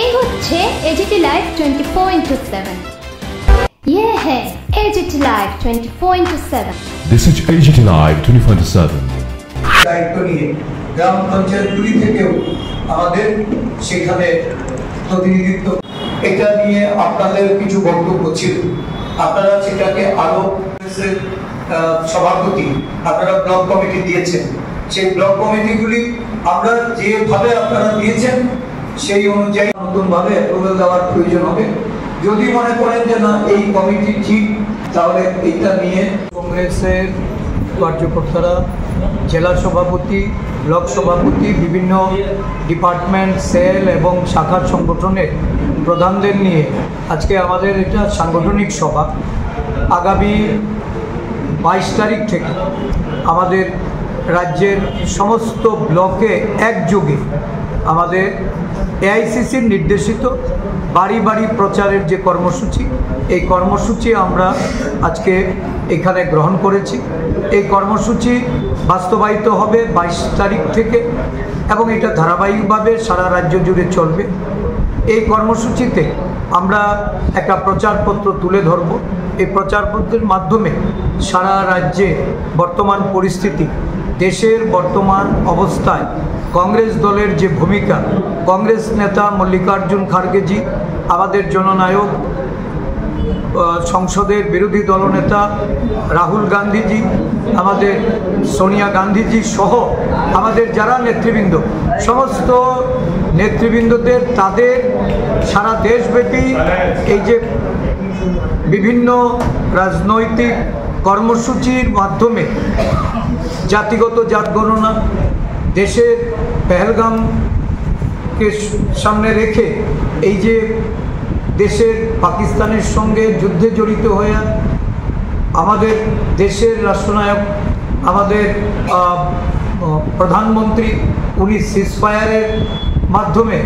এই হচ্ছে AGT live 24/7। ये है AGT live 24/7। This is AGT Live 24/7। দায়িত্ব নিয়ে গ্রাম পঞ্চায়েতগুলি থেকেও আমাদের সেখানে প্রতিনিধিত্ব, এটা নিয়ে আপনাদের কিছু বক্তব্য ছিল। আপনারা সেটাকে আরো সভাপতি, আপনারা ব্লক কমিটি দিয়েছেন, সেই ব্লক কমিটিগুলি আমরা যেভাবে আপনারা দিয়েছেন সেই অনুযায়ী নতুনভাবে অ্যাপ্রুভাল দেওয়ার প্রয়োজন হবে। যদি মনে করেন যে না এই কমিটি ঠিক, তাহলে এটা নিয়ে কংগ্রেসের কার্যকর্তারা, জেলা সভাপতি, ব্লক সভাপতি, বিভিন্ন ডিপার্টমেন্ট, সেল এবং শাখার সংগঠনের প্রধানদের নিয়ে আজকে আমাদের এটা সাংগঠনিক সভা। আগামী 22 তারিখ থেকে আমাদের রাজ্যের সমস্ত ব্লকে একযোগে আমাদের এআইসিসির নির্দেশিত বাড়ি বাড়ি প্রচারের যে কর্মসূচি, এই কর্মসূচি আমরা আজকে এখানে গ্রহণ করেছি। এই কর্মসূচি বাস্তবায়িত হবে 22 তারিখ থেকে এবং এটা ধারাবাহিকভাবে সারা রাজ্য জুড়ে চলবে। এই কর্মসূচিতে আমরা একটা প্রচারপত্র তুলে ধরব। এই প্রচারপত্রের মাধ্যমে সারা রাজ্যে বর্তমান পরিস্থিতি, দেশের বর্তমান অবস্থায় কংগ্রেস দলের যে ভূমিকা, কংগ্রেস নেতা মল্লিকার্জুন খাড়গেজি, আমাদের জননায়ক সংসদের বিরোধী দলনেতা রাহুল গান্ধীজি, আমাদের সোনিয়া গান্ধীজি সহ আমাদের যারা নেতৃবৃন্দ, সমস্ত নেতৃবৃন্দদের তাদের সারা দেশব্যাপী এই যে বিভিন্ন রাজনৈতিক কর্মসূচির মাধ্যমে জাতিগত জাত গণনা, দেশের পেহেলগামকে সামনে রেখে এই যে দেশের পাকিস্তানের সঙ্গে যুদ্ধে জড়িত হয়ে আমাদের দেশের রাষ্ট্রনায়ক, আমাদের প্রধানমন্ত্রী, উনি সিজফায়ারের মাধ্যমে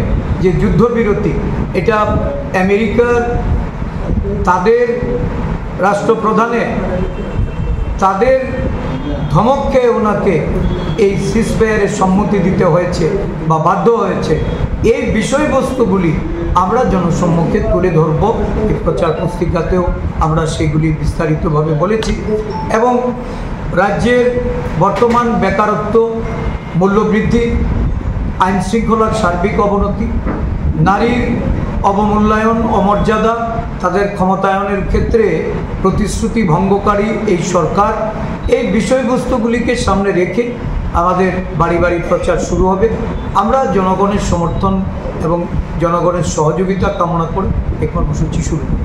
যে যুদ্ধবিরতি, এটা আমেরিকার তাদের রাষ্ট্রপ্রধানের তাদের ধমক খেয়ে ওনাকে এই সিজফায়ারের সম্মতি দিতে হয়েছে বা বাধ্য হয়েছে। এই বিষয়বস্তুগুলি আমরা জনসম্মুখে তুলে ধরব। এই প্রচার পুস্তিকাতেও আমরা সেগুলি বিস্তারিতভাবে বলেছি এবং রাজ্যের বর্তমান বেকারত্ব, মূল্যবৃদ্ধি, আইন শৃঙ্খলার সার্বিক অবনতি, নারীর অবমূল্যায়ন, অমর্যাদা, তাদের ক্ষমতায়নের ক্ষেত্রে প্রতিশ্রুতি ভঙ্গকারী এই সরকার, এই বিষয়বস্তুগুলিকে সামনে রেখে আমাদের বাড়ি বাড়ি প্রচার শুরু হবে। আমরা জনগণের সমর্থন এবং জনগণের সহযোগিতা কামনা করে এই কর্মসূচি শুরু করি।